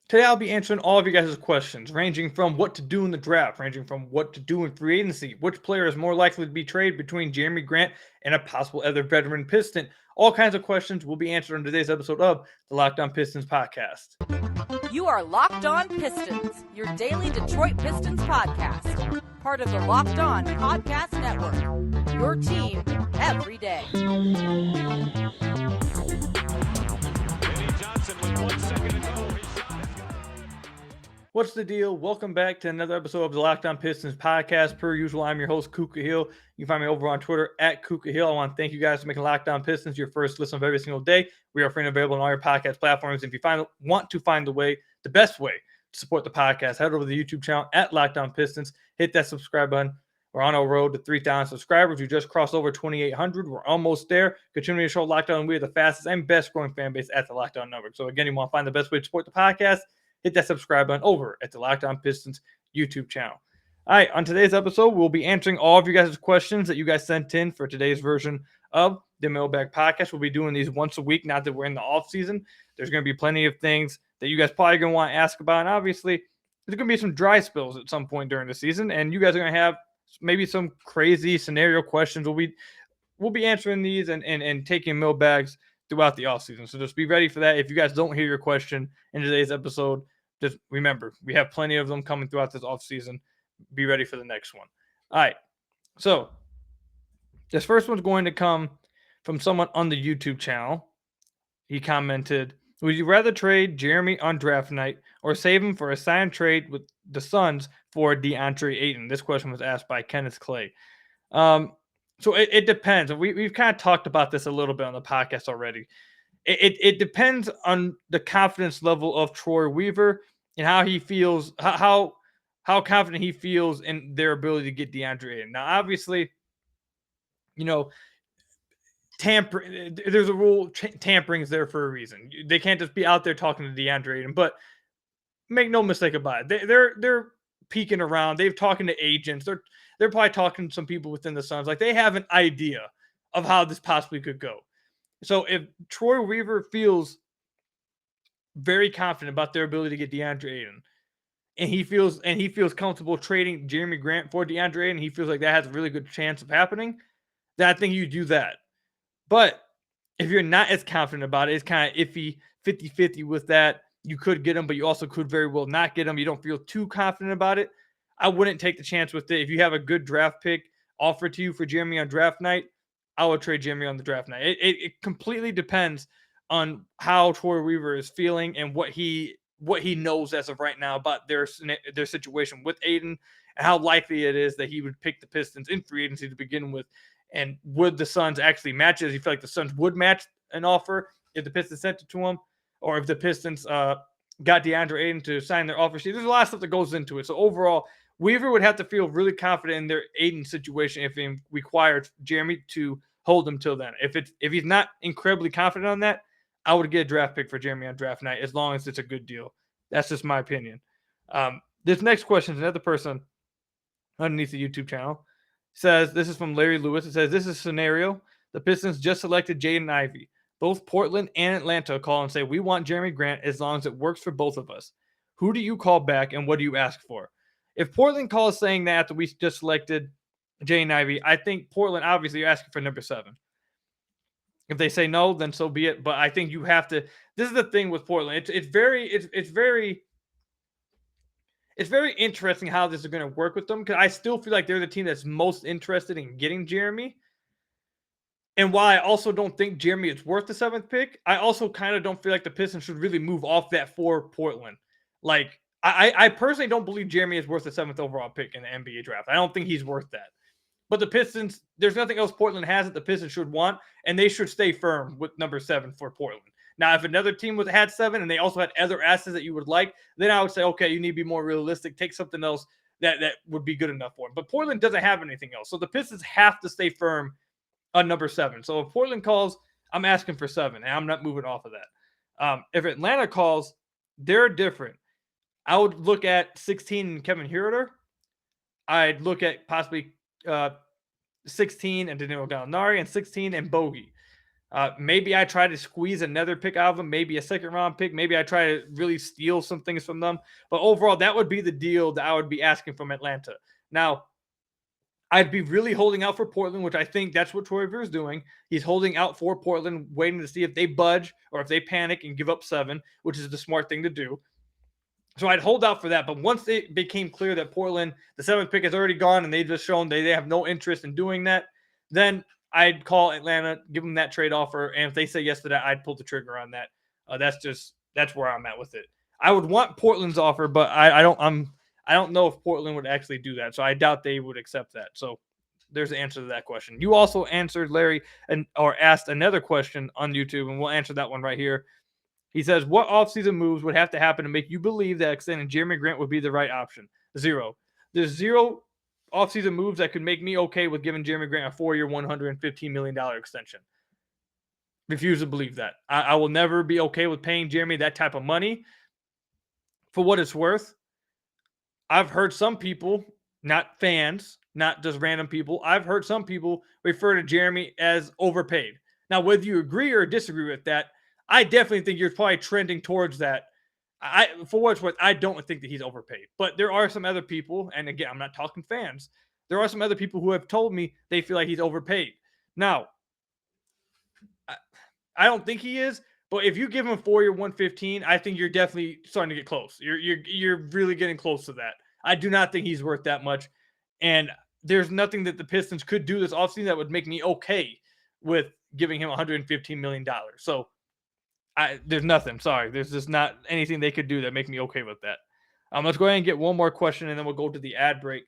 Today I'll be answering all of you guys' questions, ranging from what to do in the draft, ranging from what to do in free agency, which player is more likely to be traded between Jerami Grant and a possible other veteran Piston. All kinds of questions will be answered in today's episode of the Locked On Pistons podcast. You are Locked On Pistons, your daily Detroit Pistons podcast. Part of the Locked On Podcast Network. Your team every day. What's the deal? Welcome back to another episode of the Locked On Pistons podcast. Per usual, I'm your host, Kuka Hill. You can find me over on Twitter at Kuka Hill. I want to thank you guys for making Locked On Pistons your first listen of every single day. We are free and available on all your podcast platforms. If you want to find the best way to support the podcast, head over to the YouTube channel at Locked On Pistons. Hit that subscribe button. We're on our road to 3,000 subscribers. We just crossed over 2,800. We're almost there. Continue to show Locked On. We are the fastest and best growing fan base at the Locked On Network. So again, you want to find the best way to support the podcast, hit that subscribe button over at the Locked On Pistons YouTube channel. All right, on today's episode, we'll be answering all of you guys' questions that you guys sent in for today's version of the MAILBAG podcast. We'll be doing these once a week now that we're in the off season. There's going to be plenty of things that you guys probably going to want to ask about. And obviously, there's going to be some dry spells at some point during the season. And you guys are going to have maybe some crazy scenario questions. We'll be answering these and taking mailbags throughout the offseason. So just be ready for that. If you guys don't hear your question in today's episode, just remember, we have plenty of them coming throughout this offseason. Be ready for the next one. All right. So this first one's going to come from someone on the YouTube channel. He commented, would you rather trade Jerami on draft night or save him for a sign trade with the Suns for DeAndre Ayton? This question was asked by Kenneth Clay. So it depends. We've kind of talked about this a little bit on the podcast already. It depends on the confidence level of Troy Weaver and how he feels, how confident he feels in their ability to get DeAndre Ayton. Now, obviously, there's a rule, tampering is there for a reason. They can't just be out there talking to DeAndre Ayton, but make no mistake about it. They're peeking around. They've talking to agents. They're probably talking to some people within the Suns. Like, they have an idea of how this possibly could go. So if Troy Weaver feels very confident about their ability to get DeAndre Ayton, and he feels comfortable trading Jerami Grant for DeAndre Ayton, he feels like that has a really good chance of happening, then I think you do that. But if you're not as confident about it, it's kind of iffy, 50-50 with that. You could get him, but you also could very well not get him. You don't feel too confident about it. I wouldn't take the chance with it. If you have a good draft pick offered to you for Jerami on draft night, I would trade Jerami on the draft night. It completely depends on how Troy Weaver is feeling and what he knows as of right now about their situation with Ayton and how likely it is that he would pick the Pistons in free agency to begin with. And would the Suns actually match it? Does he feel like the Suns would match an offer if the Pistons sent it to him, or if the Pistons got DeAndre Ayton to sign their offer sheet? There's a lot of stuff that goes into it. So overall, Weaver would have to feel really confident in their Ayton situation if he required Jerami to hold him till then. If he's not incredibly confident on that, I would get a draft pick for Jerami on draft night as long as it's a good deal. That's just my opinion. This next question is another person underneath the YouTube channel. Says, this is from Larry Lewis. It says, this is a scenario. The Pistons just selected Jaden Ivey. Both Portland and Atlanta call and say, we want Jerami Grant as long as it works for both of us. Who do you call back and what do you ask for? If Portland calls saying that after we just selected Jaden Ivey, I think Portland, obviously, you're asking for number 7. If they say no, then so be it. But I think you have to. This is the thing with Portland. It's very interesting how this is going to work with them, because I still feel like they're the team that's most interested in getting Jerami. And while I also don't think Jerami is worth the 7th pick, I also kind of don't feel like the Pistons should really move off that for Portland. Like, I personally don't believe Jerami is worth the 7th overall pick in the NBA draft. I don't think he's worth that. But the Pistons, there's nothing else Portland has that the Pistons should want, and they should stay firm with number 7 for Portland. Now, if another team had 7 and they also had other assets that you would like, then I would say, okay, you need to be more realistic. Take something else that would be good enough for them. But Portland doesn't have anything else. So the Pistons have to stay firm on number 7. So if Portland calls, I'm asking for 7, and I'm not moving off of that. If Atlanta calls, they're different. I would look at 16 and Kevin Huerter. I'd look at possibly 16 and Danilo Gallinari and 16 and Bogey. Maybe I try to squeeze another pick out of them, maybe a second round pick. Maybe I try to really steal some things from them. But overall, that would be the deal that I would be asking from Atlanta. Now, I'd be really holding out for Portland, which I think that's what Troy Weaver is doing. He's holding out for Portland, waiting to see if they budge or if they panic and give up 7, which is the smart thing to do. So I'd hold out for that. But once it became clear that Portland, the 7th pick is already gone and they've just shown they have no interest in doing that, then I'd call Atlanta, give them that trade offer. And if they say yes to that, I'd pull the trigger on that. That's where I'm at with it. I would want Portland's offer, but I don't know if Portland would actually do that. So I doubt they would accept that. So there's the answer to that question. You also answered, Larry, or asked another question on YouTube, and we'll answer that one right here. He says, what offseason moves would have to happen to make you believe that extending Jerami Grant would be the right option? 0. There's 0 offseason moves that could make me okay with giving Jerami Grant a 4-year, $115 million extension. Refuse to believe that. I will never be okay with paying Jerami that type of money. For what it's worth, I've heard some people, not fans, not just random people, I've heard some people refer to Jerami as overpaid. Now, whether you agree or disagree with that, I definitely think you're probably trending towards that. For what it's worth, I don't think that he's overpaid. But there are some other people, and again, I'm not talking fans. There are some other people who have told me they feel like he's overpaid. Now, I don't think he is, but if you give him a 4-year, 115, I think you're definitely starting to get close. You're really getting close to that. I do not think he's worth that much, and there's nothing that the Pistons could do this offseason that would make me okay with giving him $115 million. So there's nothing. Sorry, there's just not anything they could do that make me okay with that. Let's go ahead and get one more question, and then we'll go to the ad break.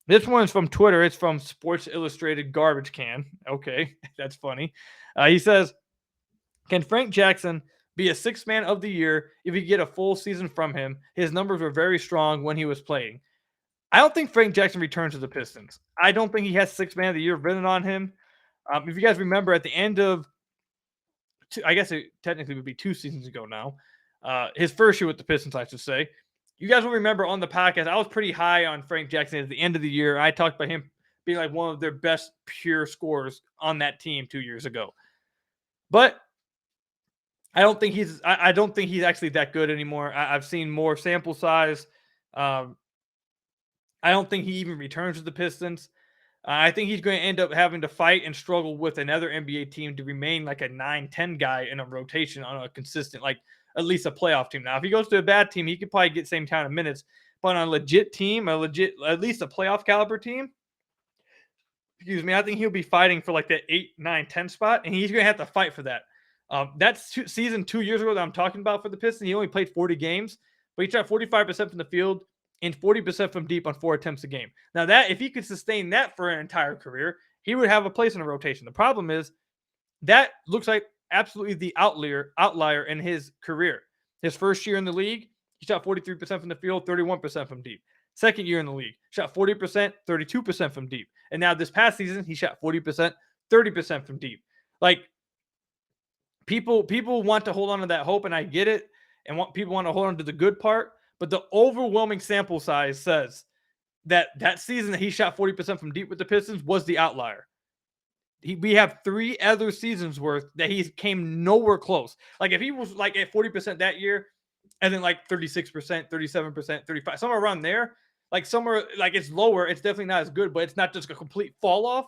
This one is from Twitter. It's from Sports Illustrated Garbage Can. Okay, that's funny. He says, can Frank Jackson be a sixth man of the year if you get a full season from him? His numbers were very strong when he was playing. I don't think Frank Jackson returns to the Pistons. I don't think he has sixth man of the year written on him. If you guys remember, at the end of, I guess it technically would be 2 seasons ago now, his first year with the Pistons, I should say. You guys will remember on the podcast, I was pretty high on Frank Jackson at the end of the year. I talked about him being like one of their best pure scorers on that team 2 years ago. But I don't think he's actually that good anymore. I've seen more sample size. I don't think he even returns to the Pistons. I think he's going to end up having to fight and struggle with another NBA team to remain like a 9-10 guy in a rotation on a consistent, like at least a playoff team. Now, if he goes to a bad team, he could probably get same kind of minutes. But on a legit team, at least a playoff caliber team, I think he'll be fighting for like that 8, 9, 10 spot, and he's going to have to fight for that. That's season 2 years ago that I'm talking about for the Pistons. He only played 40 games, but he shot 45% from the field and 40% from deep on 4 attempts a game. Now, that if he could sustain that for an entire career, he would have a place in a rotation. The problem is that looks like absolutely the outlier in his career. His first year in the league, he shot 43% from the field, 31% from deep. Second year in the league, shot 40%, 32% from deep. And now this past season, he shot 40%, 30% from deep. Like, people want to hold on to that hope, and I get it, and people want to hold on to the good part, but the overwhelming sample size says that season that he shot 40% from deep with the Pistons was the outlier. We have 3 other seasons worth that he came nowhere close. Like, if he was like at 40% that year, and then like 36%, 37%, 35%, somewhere around there, like somewhere like it's lower, it's definitely not as good, but it's not just a complete fall off,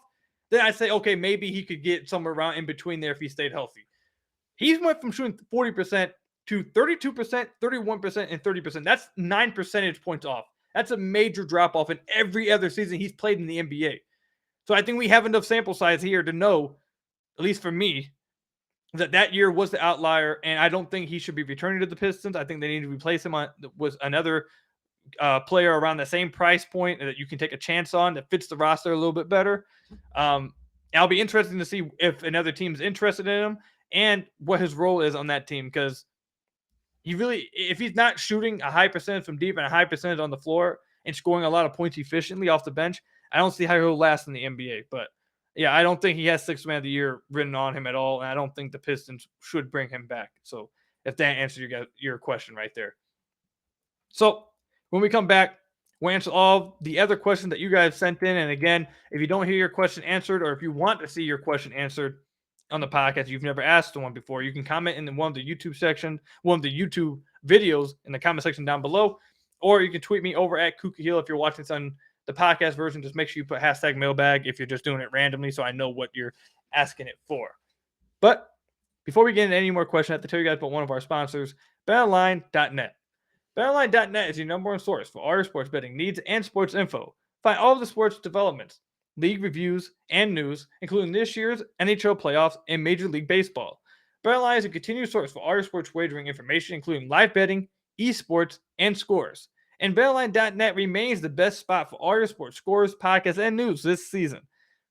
then I say, okay, maybe he could get somewhere around in between there if he stayed healthy. He's went from shooting 40% to 32%, 31%, and 30%. That's 9 percentage points off. That's a major drop off in every other season he's played in the NBA. So I think we have enough sample size here to know, at least for me, that year was the outlier, and I don't think he should be returning to the Pistons. I think they need to replace him with another player around the same price point that you can take a chance on that fits the roster a little bit better. It'll be interesting to see if another team's interested in him and what his role is on that team, because if he's not shooting a high percentage from deep and a high percentage on the floor and scoring a lot of points efficiently off the bench, I don't see how he'll last in the NBA. But yeah, I don't think he has sixth man of the year written on him at all, and I don't think the Pistons should bring him back. So if that answers your question right there. So when we come back, we'll answer all the other questions that you guys sent in. And again, if you don't hear your question answered, or if you want to see your question answered, on the podcast, you've never asked one before, you can comment in one of the YouTube section, one of the YouTube videos in the comment section down below, or you can tweet me over at Kukahil if you're watching this on the podcast version. Just make sure you put hashtag mailbag if you're just doing it randomly, so I know what you're asking it for. But before we get into any more questions, I have to tell you guys about one of our sponsors, BetOnline.net. BetOnline.net is your number one source for all your sports betting needs and sports info. Find all of the sports developments, league reviews, and news, including this year's NHL playoffs and Major League Baseball. BetOnline is a continued source for all your sports wagering information, including live betting, esports, and scores. And BetOnline.net remains the best spot for all your sports scores, podcasts, and news this season.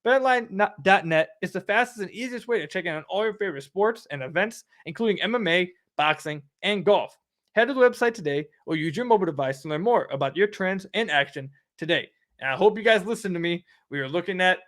BetOnline.net is the fastest and easiest way to check in on all your favorite sports and events, including MMA, boxing, and golf. Head to the website today or use your mobile device to learn more about your trends and action today. And I hope you guys listen to me. We were looking at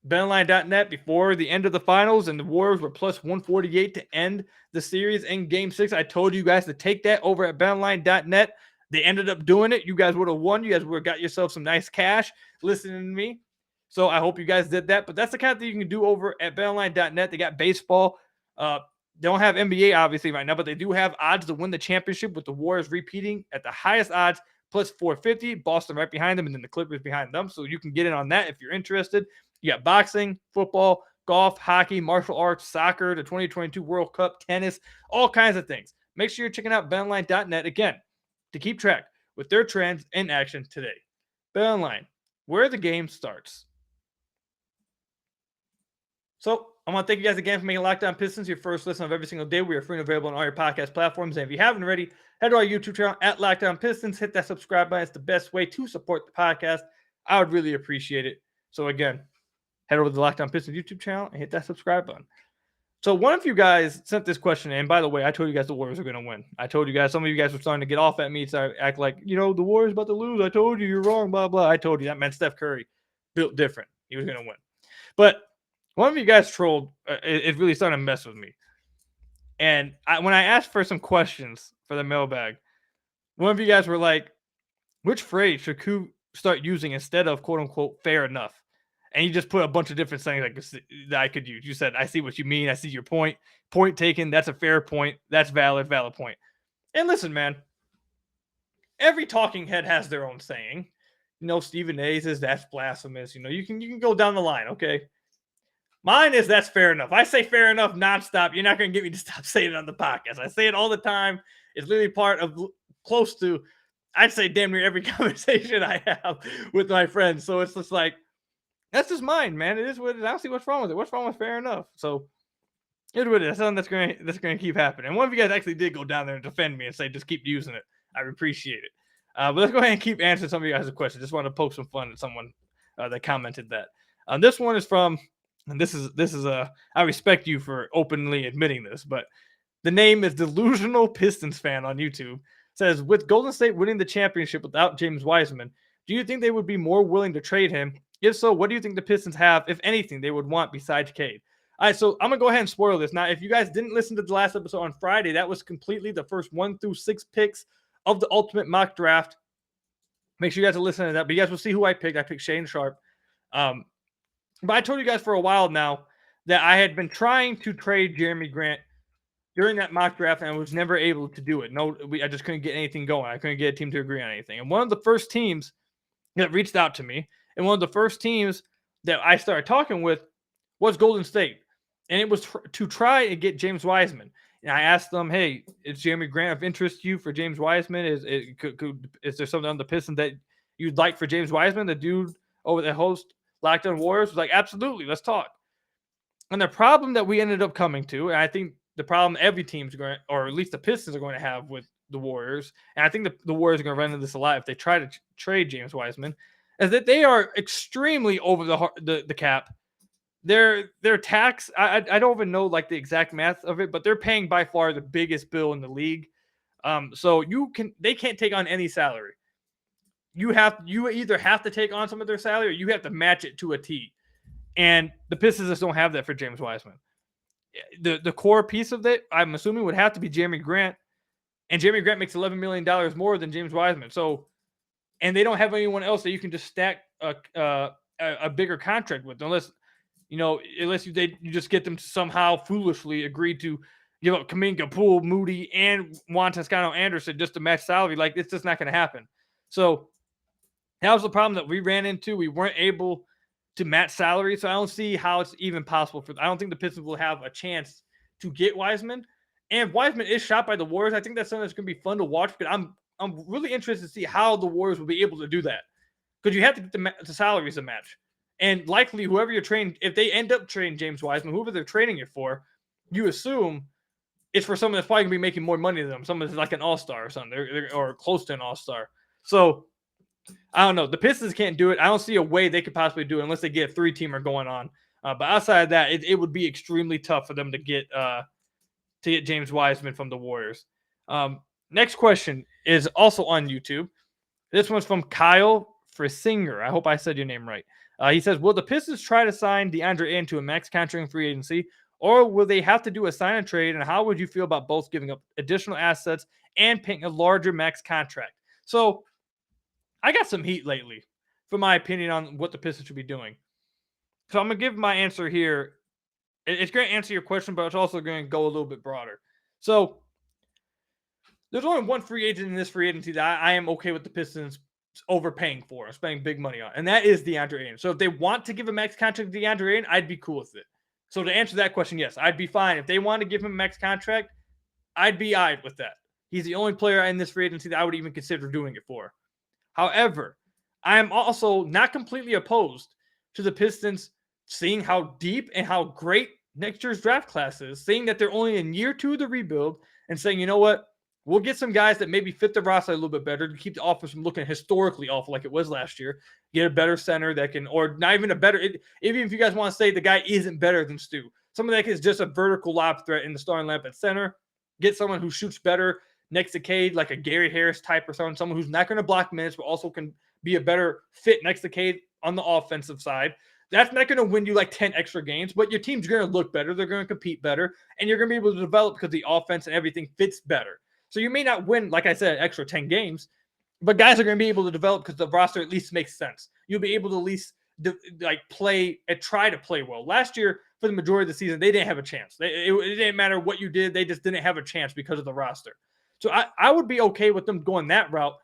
BetOnline.net before the end of the finals, and the Warriors were plus 148 to end the series in Game 6. I told you guys to take that over at BetOnline.net. They ended up doing it. You guys would have won. You guys would have got yourself some nice cash listening to me. So I hope you guys did that. But that's the kind of thing you can do over at BetOnline.net. They got baseball. They don't have NBA, obviously, right now, but they do have odds to win the championship with the Warriors repeating at the highest odds, plus 450. Boston right behind them, and then the Clippers behind them. So you can get in on that if you're interested. You got boxing, football, golf, hockey, martial arts, soccer, the 2022 World Cup, tennis, all kinds of things. Make sure you're checking out BetOnline.net again to keep track with their trends in action today. BetOnline, where the game starts. So I want to thank you guys again for making Locked On Pistons your first listen of every single day. We are free and available on all your podcast platforms. And if you haven't already, head to our YouTube channel at Locked On Pistons. Hit that subscribe button. It's the best way to support the podcast. I would really appreciate it. So again, head over to the Locked On Pistons YouTube channel and hit that subscribe button. So one of you guys sent this question in. By the way, I told you guys the Warriors are going to win. I told you guys, some of you guys were starting to get off at me, so I act like, the Warriors about to lose. I told you, you're wrong, blah, blah. I told you that meant Steph Curry built different. He was going to win. But one of you guys trolled. It really started to mess with me. And when I asked for some questions for the mailbag, one of you guys were like, which phrase should Ku start using instead of quote unquote fair enough? And you just put a bunch of different things that I could use. You said, I see what you mean. I see your point. Point taken. That's a fair point. That's valid point. And listen, man, every talking head has their own saying. Stephen A says that's blasphemous. You can go down the line. Okay. Mine is that's fair enough. I say fair enough nonstop. You're not going to get me to stop saying it on the podcast. I say it all the time. It's literally part of close to, I'd say damn near every conversation I have with my friends. So it's just like, that's just mine, man. It is what it is. I don't see what's wrong with it. What's wrong with fair enough? So it's what it is. That's something that's going to keep happening. And one of you guys actually did go down there and defend me and say, just keep using it. I appreciate it. But let's go ahead and keep answering some of you guys' questions. Just want to poke some fun at someone that commented that. This one is from, and this is I respect you for openly admitting this, but the name is Delusional Pistons Fan on YouTube. Says, with Golden State winning the championship without James Wiseman, do you think they would be more willing to trade him? If so, what do you think the Pistons have, if anything, they would want besides Cade? All right, so I'm going to go ahead and spoil this. Now, if you guys didn't listen to the last episode on Friday, that was completely the first 1 through 6 picks of the Ultimate Mock Draft. Make sure you guys are listening to that. But you guys will see who I picked. I picked Shane Sharp. But I told you guys for a while now that I had been trying to trade Jerami Grant during that mock draft, and I was never able to do it. I just couldn't get anything going. I couldn't get a team to agree on anything. And one of the first teams that reached out to me, and one of the first teams that I started talking with, was Golden State. And it was to try and get James Wiseman. And I asked them, hey, is Jerami Grant of interest to you for James Wiseman? Is there something on the Pistons that you'd like for James Wiseman, the dude over the host Locked On Warriors? Was like, absolutely, let's talk. And the problem that we ended up coming to, and I think the problem every team's going, or at least the Pistons are going to have with the Warriors, and I think the Warriors are going to run into this a lot if they try to trade James Wiseman, is that they are extremely over the cap. Their tax, I don't even know like the exact math of it, but they're paying by far the biggest bill in the league. So they can't take on any salary. You either have to take on some of their salary or you have to match it to a T. And the Pistons just don't have that for James Wiseman. The core piece of that, I'm assuming, would have to be Jerami Grant. And Jerami Grant makes $11 million more than James Wiseman. So, and they don't have anyone else that you can just stack a bigger contract with, unless, unless you just get them to somehow foolishly agree to give up Kuminga, Poole, Moody, and Juan Toscano Anderson just to match salary. Like, it's just not going to happen. So that was the problem that we ran into. We weren't able to match salary, so I don't see how it's even possible I don't think the Pistons will have a chance to get Wiseman. And Wiseman is shot by the Warriors. I think that's something that's going to be fun to watch, but I'm really interested to see how the Warriors will be able to do that, because you have to get the salaries to match. And likely whoever you're trading, if they end up trading James Wiseman, whoever they're trading it for, you assume it's for someone that's probably going to be making more money than them. Someone that's like an all-star or something, or close to an all-star. So I don't know. The Pistons can't do it. I don't see a way they could possibly do it unless they get a 3-teamer going on. But outside of that, it would be extremely tough for them to get James Wiseman from the Warriors. Next question is also on YouTube. This one's from Kyle Frisinger. I hope I said your name right. He says, will the Pistons try to sign DeAndre Ayton to a max contract in free agency, or will they have to do a sign and trade? And how would you feel about both giving up additional assets and paying a larger max contract? So I got some heat lately for my opinion on what the Pistons should be doing. So I'm going to give my answer here. It's going to answer your question, but it's also going to go a little bit broader. So there's only one free agent in this free agency that I am okay with the Pistons overpaying for and spending big money on, and that is DeAndre Ayton. So if they want to give a max contract to DeAndre Ayton, I'd be cool with it. So to answer that question, yes, I'd be fine. If they want to give him a max contract, I'd be all right with that. He's the only player in this free agency that I would even consider doing it for. However, I am also not completely opposed to the Pistons seeing how deep and how great next year's draft class is, seeing that they're only in year 2 of the rebuild, and saying, you know what, we'll get some guys that maybe fit the roster a little bit better to keep the offense from looking historically awful like it was last year. Get a better center that can, or not even a better, even if you guys want to say the guy isn't better than Stu, someone that is just a vertical lob threat in the starting lineup at center. Get someone who shoots better next to Cade, like a Gary Harris type or someone who's not going to block minutes, but also can be a better fit next to Cade on the offensive side. That's not going to win you like 10 extra games, but your team's going to look better. They're going to compete better, and you're going to be able to develop because the offense and everything fits better. So you may not win, like I said, extra 10 games, but guys are going to be able to develop because the roster at least makes sense. You'll be able to at least play and try to play well. Last year, for the majority of the season, they didn't have a chance. It didn't matter what you did. They just didn't have a chance because of the roster. So I would be okay with them going that route,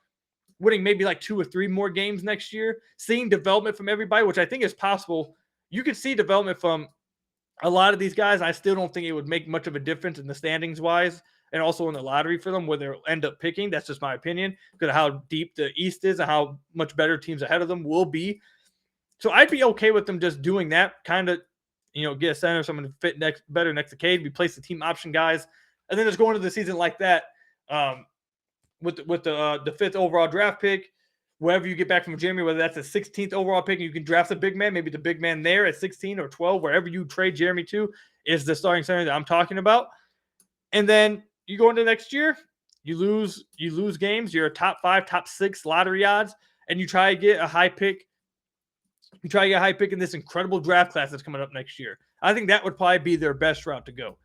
winning maybe like 2 or 3 more games next year, seeing development from everybody, which I think is possible. You could see development from a lot of these guys. I still don't think it would make much of a difference in the standings wise and also in the lottery for them where they'll end up picking. That's just my opinion because of how deep the East is and how much better teams ahead of them will be. So I'd be okay with them just doing that, kind of, get a center, someone to fit better next to Cade, replace the team option guys, and then just go into the season like that. With the 5th overall draft pick, wherever you get back from Jerami, whether that's a 16th overall pick, and you can draft a big man, maybe the big man there at 16 or 12, wherever you trade Jerami to, is the starting center that I'm talking about. And then you go into next year, you lose games, you're a top 5, top 6 lottery odds, and you try to get a high pick. You try to get a high pick in this incredible draft class that's coming up next year. I think that would probably be their best route to go.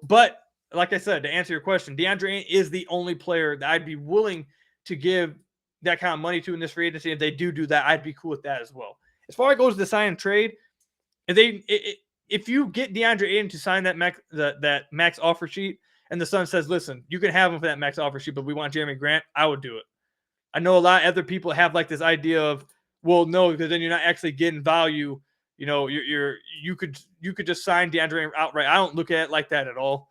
But like I said, to answer your question, DeAndre Ayton is the only player that I'd be willing to give that kind of money to in this free agency. If they do that, I'd be cool with that as well. As far as it goes to sign and trade, if you get DeAndre Ayton to sign that max offer sheet, and the Sun says, listen, you can have him for that max offer sheet, but we want Jerami Grant, I would do it. I know a lot of other people have like this idea of, well, no, because then you're not actually getting value. You could just sign DeAndre Ayton outright. I don't look at it like that at all.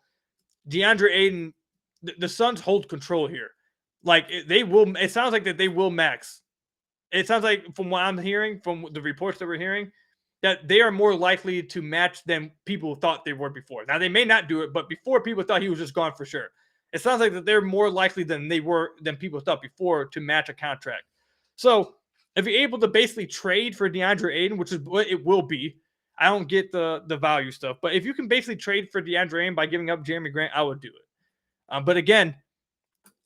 DeAndre Ayton, the Suns hold control here. Like they will. It sounds like that they will max. It sounds like from what I'm hearing, from the reports that we're hearing, that they are more likely to match than people thought they were before. Now they may not do it, but before people thought he was just gone for sure. It sounds like that they're more likely than people thought before to match a contract. So if you're able to basically trade for DeAndre Ayton, which is what it will be. I don't get the value stuff, but if you can basically trade for DeAndre Ayton by giving up Jerami Grant, I would do it. But again,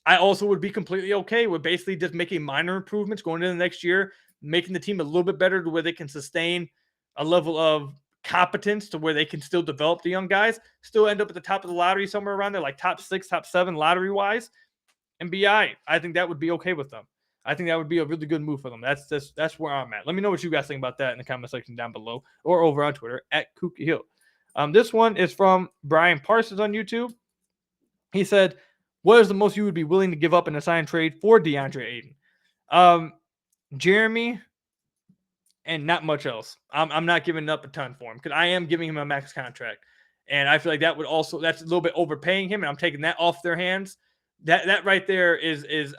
I also would be completely okay with basically just making minor improvements going into the next year, making the team a little bit better to where they can sustain a level of competence to where they can still develop the young guys, still end up at the top of the lottery somewhere around there, like top 6, top 7 lottery wise, and be all right. I think that would be okay with them. I think that would be a really good move for them. That's where I'm at. Let me know what you guys think about that in the comment section down below or over on Twitter at Kookie Hill. This one is from Brian Parsons on YouTube. He said, what is the most you would be willing to give up in a sign trade for DeAndre Ayton? Jerami and not much else. I'm not giving up a ton for him because I am giving him a max contract. And I feel like that would also, that's a little bit overpaying him, and I'm taking that off their hands. That right there is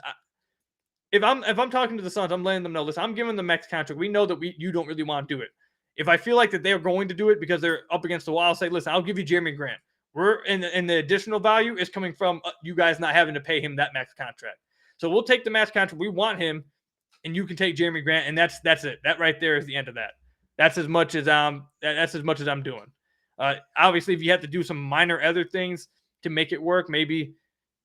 if I'm talking to the Suns, I'm letting them know, listen, I'm giving them the max contract. We know that you don't really want to do it. If I feel like that they're going to do it because they're up against the wall, I'll say, listen, I'll give you Jerami Grant. We're in the additional value is coming from you guys not having to pay him that max contract. So we'll take the max contract. We want him, and you can take Jerami Grant, and that's it. That right there is the end of that. That's as much as I'm doing. Obviously, if you have to do some minor other things to make it work, maybe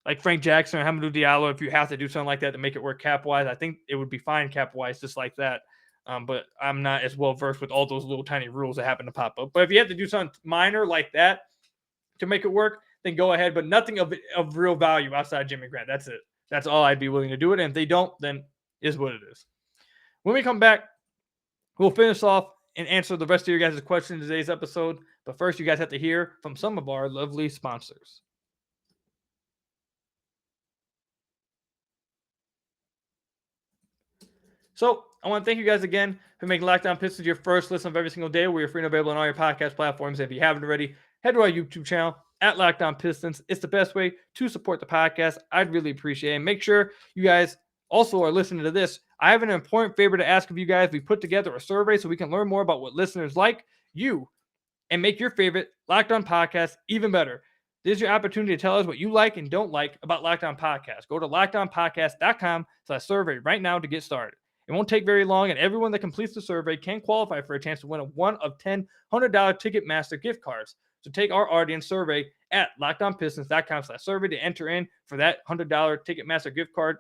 like Frank Jackson or Hamidou Diallo, if you have to do something like that to make it work cap-wise, I think it would be fine cap-wise just like that. But I'm not as well-versed with all those little tiny rules that happen to pop up. But if you have to do something minor like that to make it work, then go ahead. But nothing of real value outside Jerami Grant. That's it. That's all I'd be willing to do it. And if they don't, then is what it is. When we come back, we'll finish off and answer the rest of your guys' questions in today's episode. But first, you guys have to hear from some of our lovely sponsors. So I want to thank you guys again for making Locked On Pistons your first listen of every single day. We are free and available on all your podcast platforms. If you haven't already, head to our YouTube channel at Locked On Pistons. It's the best way to support the podcast. I'd really appreciate it. And make sure you guys also are listening to this. I have an important favor to ask of you guys. We put together a survey so we can learn more about what listeners like you and make your favorite Locked On podcast even better. This is your opportunity to tell us what you like and don't like about Locked On Podcast. Go to lockedonpodcast.com/survey right now to get started. It won't take very long, and everyone that completes the survey can qualify for a chance to win a one of 10 $100 Ticketmaster gift cards. So take our audience survey at lockedonpistons.com/survey to enter in for that $100 Ticketmaster gift card.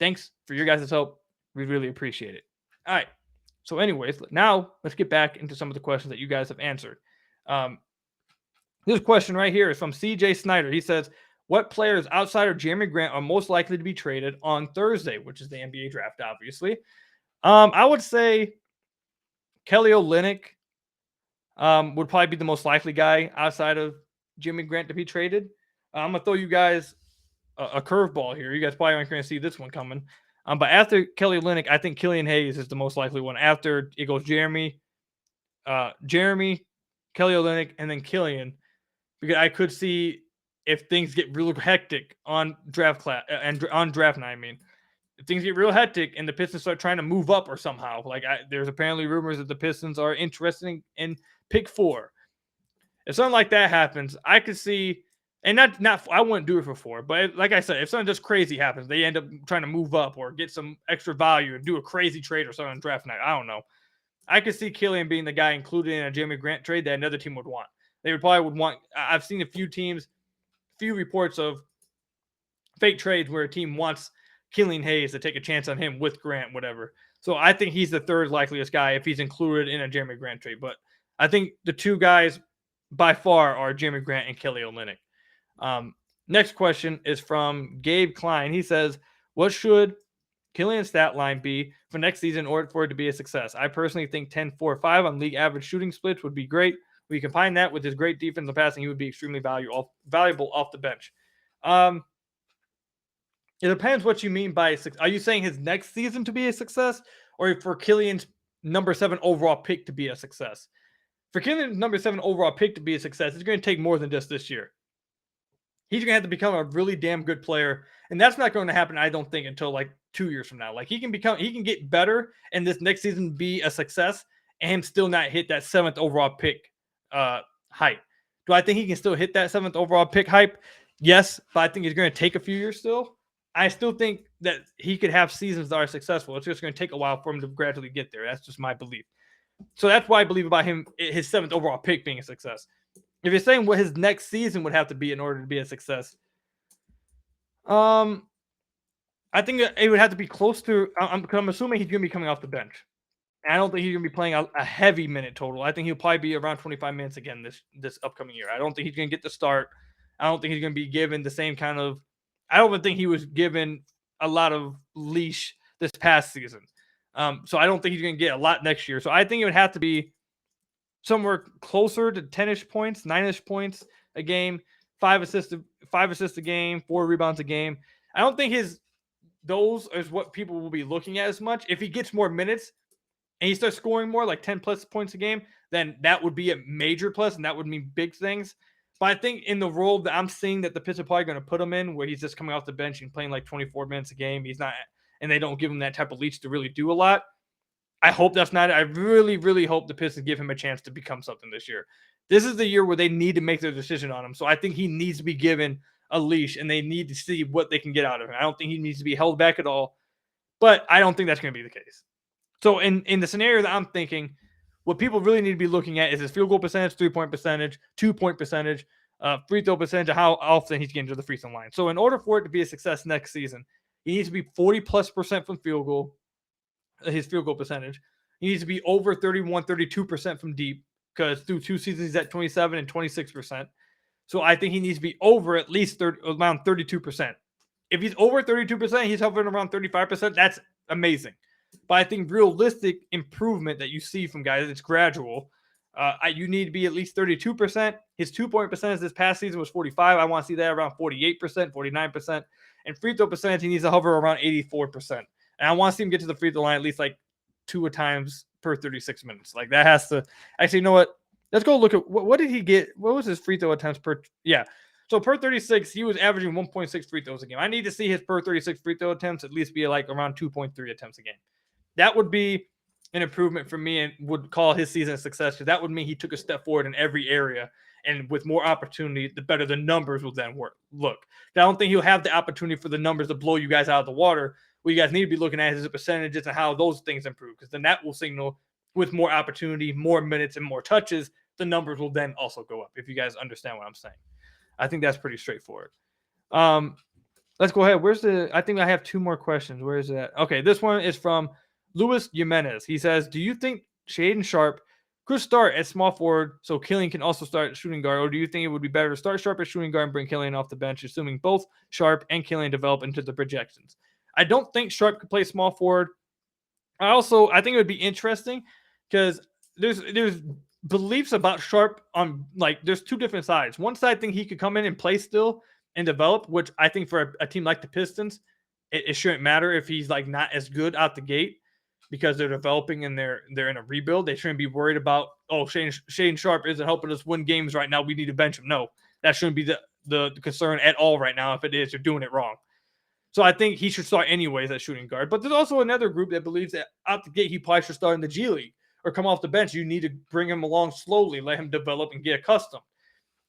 Thanks for your guys' help. We really appreciate it. All right. So anyways, now let's get back into some of the questions that you guys have answered. This question right here is from CJ Snyder. He says, what players outside of Jerami Grant are most likely to be traded on Thursday, which is the NBA draft, obviously? I would say Kelly Olynyk would probably be the most likely guy outside of Jerami Grant to be traded. I'm going to throw you guys a curveball here. You guys probably aren't going to see this one coming. But after Kelly Olynyk, I think Killian Hayes is the most likely one. After it goes Jerami, Kelly Olynyk, and then Killian. Because I could see if things get real hectic on draft class and on draft night, if things get real hectic and the Pistons start trying to move up or somehow, there's apparently rumors that the Pistons are interested in pick 4. If something like that happens, I could see, and not I wouldn't do it for 4, but like I said, if something just crazy happens, they end up trying to move up or get some extra value and do a crazy trade or something on draft night. I don't know. I could see Killian being the guy included in a Jerami Grant trade that another team would want. They would want. I've seen a few reports of fake trades where a team wants Killian Hayes to take a chance on him with Grant, whatever. So I think he's the third likeliest guy if he's included in a Jerami Grant trade. But I think the two guys by far are Jerami Grant and Kelly Olynyk. Next question is from Gabe Klein. He says, what should Killian's stat line be for next season in order for it to be a success? I personally think 10-4-5 on league average shooting splits would be great. We combine that with his great defense and passing, he would be extremely valuable off the bench. It depends what you mean by success. Are you saying his next season to be a success, or for Killian's number 7 overall pick to be a success? For Killian's number 7 overall pick to be a success, it's going to take more than just this year. He's going to have to become a really damn good player, and that's not going to happen, I don't think, until 2 years from now. He can get better, and this next season be a success, and still not hit that 7th overall pick hype. Do I think he can still hit that 7th overall pick hype? Yes, but I think it's going to take a few years still. I still think that he could have seasons that are successful. It's just going to take a while for him to gradually get there. That's just my belief. So that's why I believe about him, his 7th overall pick being a success. If you're saying what his next season would have to be in order to be a success, I think it would have to be close to, I'm assuming he's going to be coming off the bench. I don't think he's going to be playing a heavy minute total. I think he'll probably be around 25 minutes again this upcoming year. I don't think he's going to get the start. I don't think he's going to be given the same kind of – I don't even think he was given a lot of leash this past season. So I don't think he's going to get a lot next year. So I think it would have to be somewhere closer to 10-ish points, 9-ish points a game, 5 assists a game, 4 rebounds a game. I don't think those is what people will be looking at as much. If he gets more minutes and he starts scoring more, like 10 plus points a game, then that would be a major plus, and that would mean big things. But I think in the role that I'm seeing that the Pistons are probably going to put him in, where he's just coming off the bench and playing like 24 minutes a game, he's not, and they don't give him that type of leash to really do a lot. I hope that's not it. I really, really hope the Pistons give him a chance to become something this year. This is the year where they need to make their decision on him. So I think he needs to be given a leash, and they need to see what they can get out of him. I don't think he needs to be held back at all, but I don't think that's going to be the case. So in the scenario that I'm thinking, what people really need to be looking at is his field goal percentage, 3-point percentage, 2-point percentage, free throw percentage, and how often he's getting to the free throw line. So in order for it to be a success next season, he needs to be 40+% from field goal, his field goal percentage. He needs to be over 32% from deep, because through 2 seasons he's at 27 and 26%. So I think he needs to be over at least around 32%. If he's over 32%, he's hovering around 35%. That's amazing. But I think realistic improvement that you see from guys, it's gradual. You need to be at least 32%. His 2-point percentage this past season was 45. I want to see that around 48%, 49%. And free throw percentage, he needs to hover around 84%. And I want to see him get to the free throw line at least like 2 times per 36 minutes. Like that has to actually, you know what? Let's go look at what did he get? What was his free throw attempts per? Yeah. So per 36, he was averaging 1.6 free throws a game. I need to see his per 36 free throw attempts at least be like around 2.3 attempts a game. That would be an improvement for me and would call his season a success, because that would mean he took a step forward in every area. And with more opportunity, the better the numbers will then look. I don't think he'll have the opportunity for the numbers to blow you guys out of the water. What you guys need to be looking at is the percentages and how those things improve, because then that will signal with more opportunity, more minutes, and more touches, the numbers will then also go up, if you guys understand what I'm saying. I think that's pretty straightforward. Let's go ahead. I think I have 2 more questions. Where is that? Okay, this one is from Luis Jimenez. He says, do you think Shaedon Sharpe could start at small forward so Killian can also start at shooting guard, or do you think it would be better to start Sharpe at shooting guard and bring Killian off the bench, assuming both Sharpe and Killian develop into the projections? I don't think Sharpe could play small forward. I think it would be interesting, because there's beliefs about Sharpe on, like, there's 2 different sides. One side think he could come in and play still and develop, which I think for a team like the Pistons, it shouldn't matter if he's like not as good out the gate, because they're developing and they're in a rebuild. They shouldn't be worried about, Shaedon Sharpe isn't helping us win games right now, we need to bench him. No, that shouldn't be the concern at all right now. If it is, you're doing it wrong. So I think he should start anyways at shooting guard. But there's also another group that believes that out the gate he probably should start in the G League or come off the bench. You need to bring him along slowly, let him develop and get accustomed.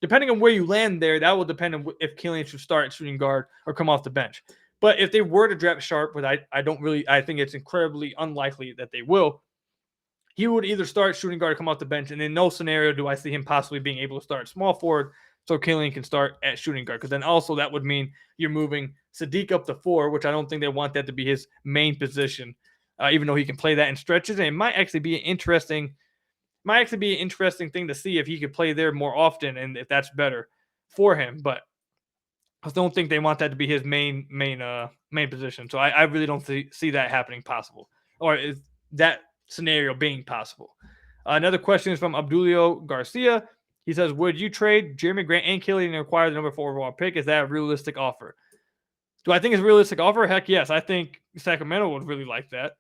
Depending on where you land there, that will depend on if Killian should start at shooting guard or come off the bench. But if they were to draft Sharpe, but I think it's incredibly unlikely that they will, he would either start shooting guard or come off the bench. And in no scenario do I see him possibly being able to start small forward so Killian can start at shooting guard. Because then also that would mean you're moving Sadiq up to 4, which I don't think they want that to be his main position, even though he can play that in stretches. And it might actually be an interesting thing to see if he could play there more often and if that's better for him. But I don't think they want that to be his main position. So I really don't see that happening possible, or is that scenario being possible. Another question is from Abdulio Garcia. He says, would you trade Jerami Grant and Killian and acquire the number 4 overall pick? Is that a realistic offer? Do I think it's a realistic offer? Heck yes. I think Sacramento would really like that.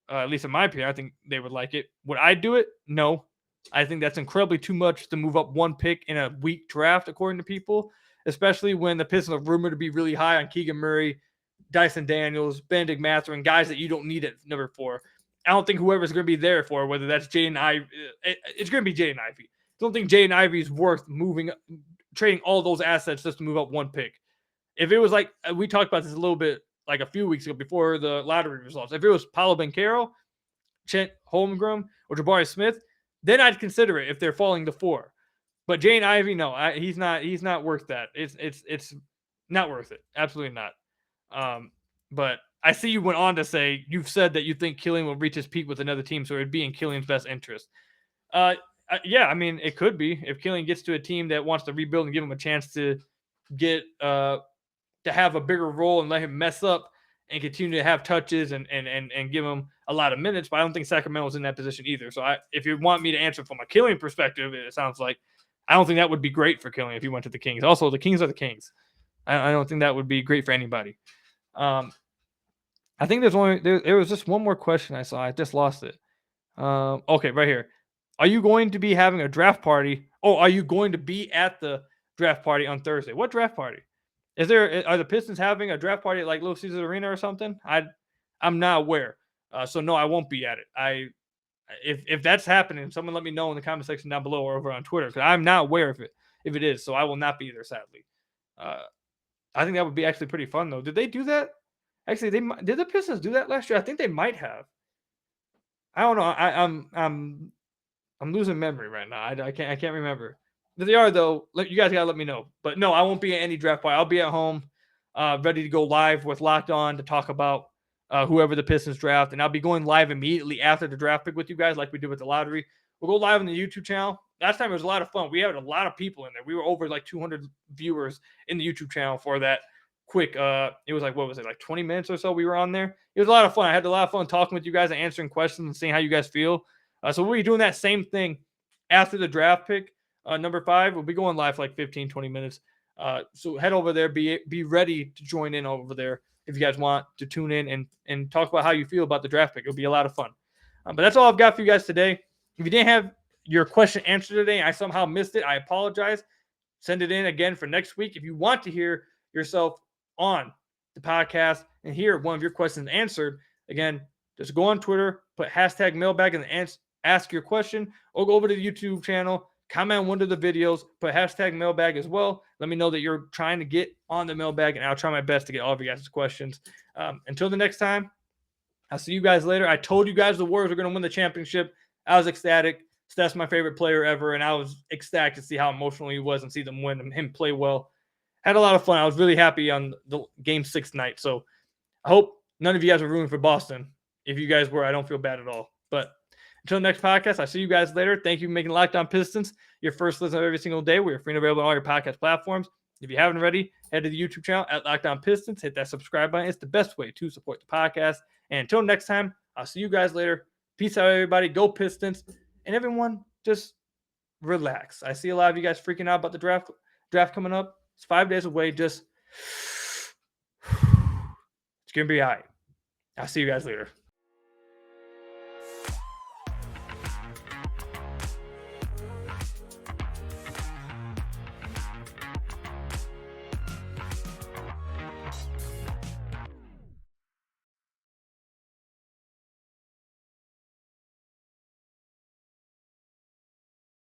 At least in my opinion, I think they would like it. Would I do it? No. I think that's incredibly too much to move up 1 pick in a weak draft, according to people, especially when the Pistons are rumored to be really high on Keegan Murray, Dyson Daniels, Benedict Mathurin, guys that you don't need at number 4. I don't think whoever's going to be there for, whether that's Jaden Ivey, it's going to be Jaden Ivey. I don't think Jaden Ivey is worth trading all those assets just to move up 1 pick. If it was like, we talked about this a little bit like a few weeks ago before the lottery results. If it was Paolo Banchero, Chet Holmgren, or Jabari Smith, then I'd consider it if they're falling to 4. But Jaden Ivey, no, he's not worth that. It's not worth it. Absolutely not. But I see you went on to say, you've said that you think Killian will reach his peak with another team, so it'd be in Killian's best interest. Yeah, I mean, it could be. If Killian gets to a team that wants to rebuild and give him a chance to get to have a bigger role and let him mess up and continue to have touches and give him a lot of minutes. But I don't think Sacramento's in that position either. So if you want me to answer from a Killian perspective, it sounds like I don't think that would be great for Killian if he went to the Kings. Also, the Kings are the Kings. I don't think that would be great for anybody. I think there was just one more question I saw. I just lost it. Okay, right here. Are you going to be having a draft party? Oh, are you going to be at the draft party on Thursday? What draft party? Are the Pistons having a draft party at like Little Caesars Arena or something? I'm not aware. So no, I won't be at it. If that's happening, someone let me know in the comment section down below or over on Twitter, because I'm not aware if it is. So I will not be there, sadly. I think that would be actually pretty fun though. Did they do that? Actually, did the Pistons do that last year? I think they might have. I don't know. I'm losing memory right now. I can't remember. If they are though, you guys gotta let me know. But no, I won't be at any draft party. I'll be at home, ready to go live with Locked On to talk about whoever the Pistons draft, and I'll be going live immediately after the draft pick with you guys, like we did with the lottery. We'll go live on the YouTube channel. Last time it was a lot of fun. We had a lot of people in there. We were over like 200 viewers in the YouTube channel for that quick. It was like, what was it, like 20 minutes or so we were on there. It was a lot of fun. I had a lot of fun talking with you guys and answering questions and seeing how you guys feel. So we'll be doing that same thing after the draft pick. Number 5, we'll be going live for like 15, 20 minutes. So head over there, be ready to join in over there if you guys want to tune in and talk about how you feel about the draft pick. It'll be a lot of fun. But that's all I've got for you guys today. If you didn't have your question answered today and I somehow missed it, I apologize. Send it in again for next week. If you want to hear yourself on the podcast and hear one of your questions answered, again, just go on Twitter, put hashtag mailbag and ask your question, or go over to the YouTube channel, comment on one of the videos, put hashtag mailbag as well. Let me know that you're trying to get on the mailbag, and I'll try my best to get all of you guys' questions. Until the next time, I'll see you guys later. I told you guys the Warriors were going to win the championship. I was ecstatic. Steph's my favorite player ever, and I was ecstatic to see how emotional he was and see them win and him play well. Had a lot of fun. I was really happy on the Game 6 night. So I hope none of you guys were rooting for Boston. If you guys were, I don't feel bad at all. But until the next podcast, I'll see you guys later. Thank you for making Locked On Pistons your first listen of every single day. We are free and available on all your podcast platforms. If you haven't already, head to the YouTube channel at Locked On Pistons. Hit that subscribe button. It's the best way to support the podcast. And until next time, I'll see you guys later. Peace out, everybody. Go Pistons. And everyone, just relax. I see a lot of you guys freaking out about the draft coming up. It's 5 days away. Just it's going to be all right. I'll see you guys later.